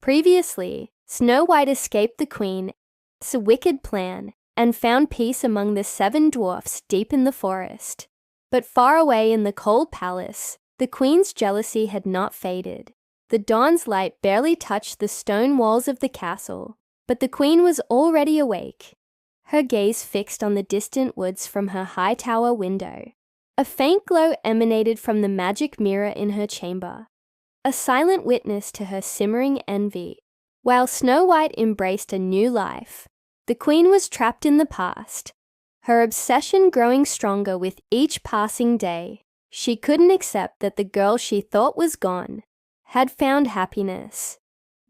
Previously, Snow White escaped the Queen's wicked plan and found peace among the 7 dwarfs deep in the forest. But far away in the cold palace, the Queen's jealousy had not faded. The dawn's light barely touched the stone walls of the castle, but the Queen was already awake, her gaze fixed on the distant woods from her high tower window. A faint glow emanated from the magic mirror in her chamber, a silent witness to her simmering envy. While Snow White embraced a new life, the Queen was trapped in the past, her obsession growing stronger with each passing day. She couldn't accept that the girl she thought was gone had found happiness.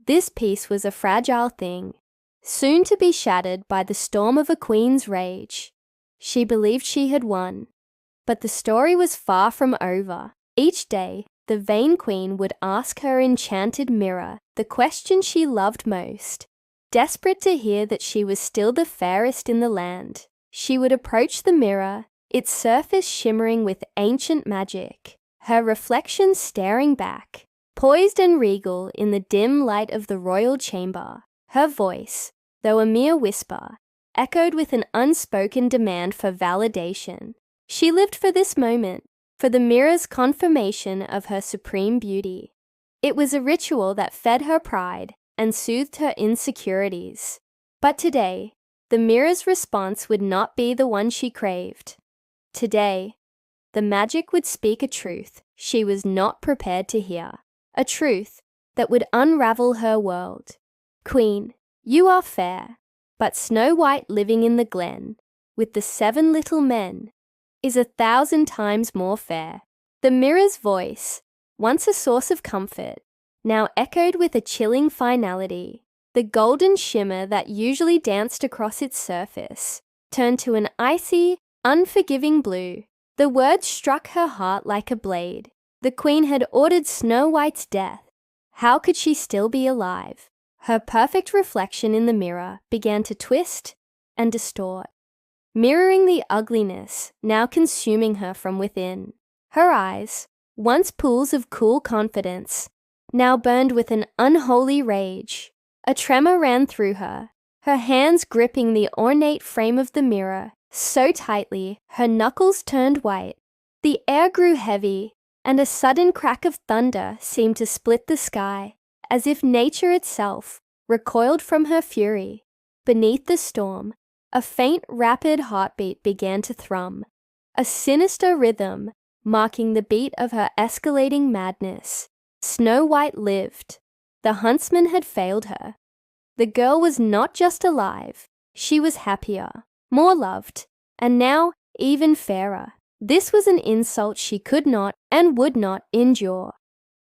This peace was a fragile thing, soon to be shattered by the storm of a queen's rage. She believed she had won, but the story was far from over. Each day, the vain queen would ask her enchanted mirror the question she loved most. Desperate to hear that she was still the fairest in the land, she would approach the mirror, its surface shimmering with ancient magic, her reflection staring back, poised and regal in the dim light of the royal chamber. Her voice, though a mere whisper, echoed with an unspoken demand for validation. She lived for this moment, for the mirror's confirmation of her supreme beauty. It was a ritual that fed her pride and soothed her insecurities. But today, the mirror's response would not be the one she craved. Today, the magic would speak a truth she was not prepared to hear, a truth that would unravel her world. Queen, you are fair, but Snow White living in the glen, with the 7 little men, is 1,000 times more fair. The mirror's voice, once a source of comfort, now echoed with a chilling finality. The golden shimmer that usually danced across its surface turned to an icy, unforgiving blue. The words struck her heart like a blade. The Queen had ordered Snow White's death. How could she still be alive? Her perfect reflection in the mirror began to twist and distort, mirroring the ugliness now consuming her from within. Her eyes, once pools of cool confidence, now burned with an unholy rage. A tremor ran through her, her hands gripping the ornate frame of the mirror so tightly her knuckles turned white. The air grew heavy, and a sudden crack of thunder seemed to split the sky, as if nature itself recoiled from her fury. Beneath the storm, a faint, rapid heartbeat began to thrum, a sinister rhythm marking the beat of her escalating madness. Snow White lived. The huntsman had failed her. The girl was not just alive, she was happier, more loved, and now even fairer. This was an insult she could not and would not endure.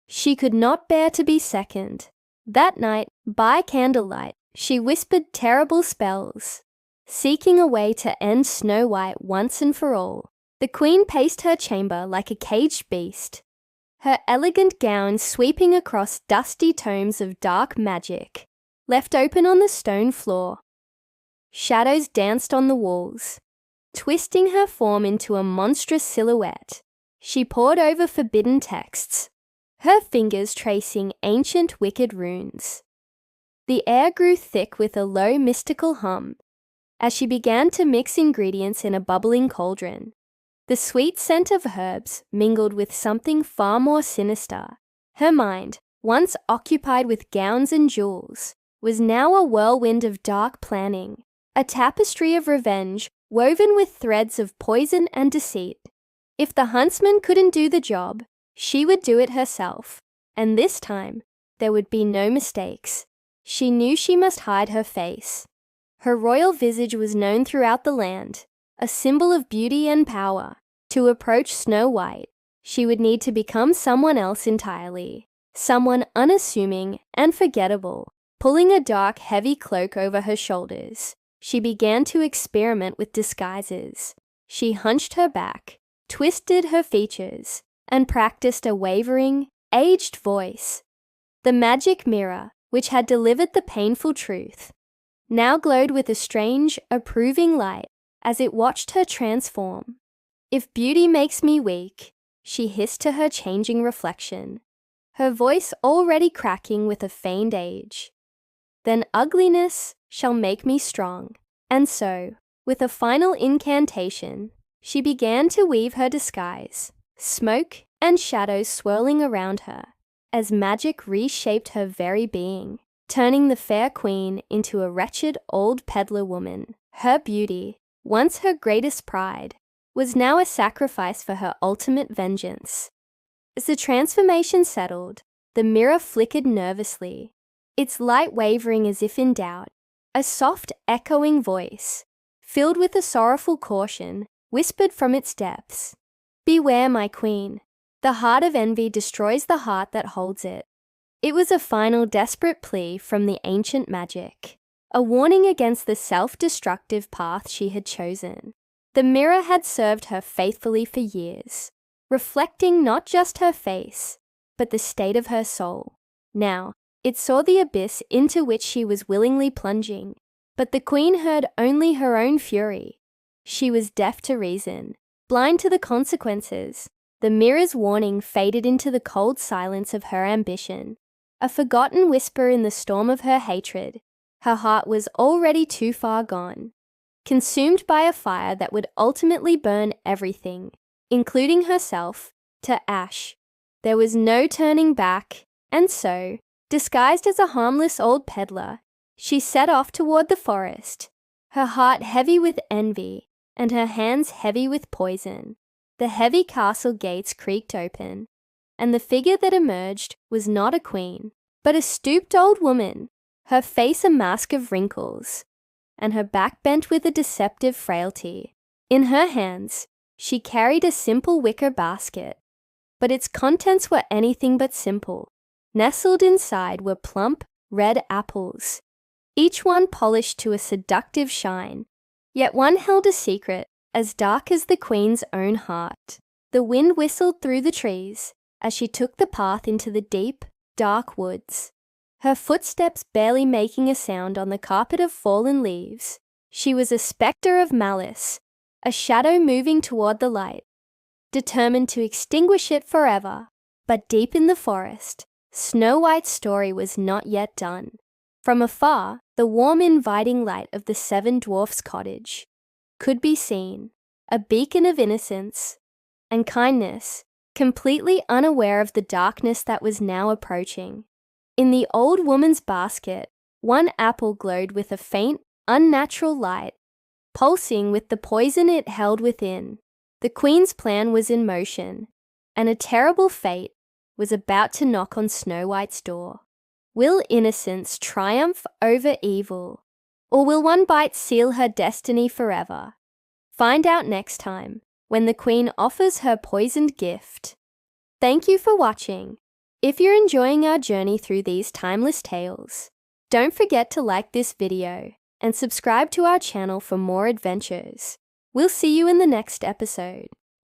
She could not bear to be second. That night, by candlelight, she whispered terrible spells, seeking a way to end Snow White once and for all. The Queen paced her chamber like a caged beast, her elegant gown sweeping across dusty tomes of dark magic, left open on the stone floor. Shadows danced on the walls, twisting her form into a monstrous silhouette. She pored over forbidden texts, her fingers tracing ancient wicked runes. The air grew thick with a low mystical hum as she began to mix ingredients in a bubbling cauldron. The sweet scent of herbs mingled with something far more sinister. Her mind, once occupied with gowns and jewels, was now a whirlwind of dark planning, a tapestry of revenge woven with threads of poison and deceit. If the huntsman couldn't do the job, she would do it herself, and this time there would be no mistakes. She knew she must hide her face. Her royal visage was known throughout the land, a symbol of beauty and power. To approach Snow White, she would need to become someone else entirely, someone unassuming and forgettable. Pulling a dark, heavy cloak over her shoulders, she began to experiment with disguises. She hunched her back, twisted her features, and practiced a wavering, aged voice. The magic mirror, which had delivered the painful truth, now glowed with a strange, approving light as it watched her transform. "If beauty makes me weak," she hissed to her changing reflection. her voice already cracking with a feigned age. "Then ugliness shall make me strong." And so, with a final incantation, she began to weave her disguise, smoke and shadows swirling around her, as magic reshaped her very being, turning the fair queen into a wretched old peddler woman. Her beauty, once her greatest pride, was now a sacrifice for her ultimate vengeance. As the transformation settled, the mirror flickered nervously, its light wavering as if in doubt. A soft, echoing voice, filled with a sorrowful caution, whispered from its depths, "Beware, my queen. The heart of envy destroys the heart that holds it." It was a final desperate plea from the ancient magic, a warning against the self-destructive path she had chosen. The mirror had served her faithfully for years, reflecting not just her face, but the state of her soul. Now, it saw the abyss into which she was willingly plunging, but the queen heard only her own fury. She was deaf to reason, blind to the consequences. The mirror's warning faded into the cold silence of her ambition, a forgotten whisper in the storm of her hatred. Her heart was already too far gone, consumed by a fire that would ultimately burn everything, including herself, to ash. There was no turning back, and so, disguised as a harmless old peddler, she set off toward the forest, her heart heavy with envy and her hands heavy with poison. The heavy castle gates creaked open, and the figure that emerged was not a queen, but a stooped old woman, her face a mask of wrinkles, and her back bent with a deceptive frailty. In her hands, she carried a simple wicker basket, but its contents were anything but simple. Nestled inside were plump, red apples, each one polished to a seductive shine, yet one held a secret as dark as the queen's own heart. The wind whistled through the trees as she took the path into the deep, dark woods, her footsteps barely making a sound on the carpet of fallen leaves. She was a spectre of malice, a shadow moving toward the light, determined to extinguish it forever. But deep in the forest, Snow White's story was not yet done. From afar, the warm, inviting light of the 7 dwarfs' cottage could be seen, a beacon of innocence and kindness, completely unaware of the darkness that was now approaching. In the old woman's basket, one apple glowed with a faint, unnatural light, pulsing with the poison it held within. The queen's plan was in motion, and a terrible fate was about to knock on Snow White's door. Will innocence triumph over evil, or will one bite seal her destiny forever? Find out next time, when the queen offers her poisoned gift. Thank you for watching. If you're enjoying our journey through these timeless tales, don't forget to like this video and subscribe to our channel for more adventures. We'll see you in the next episode.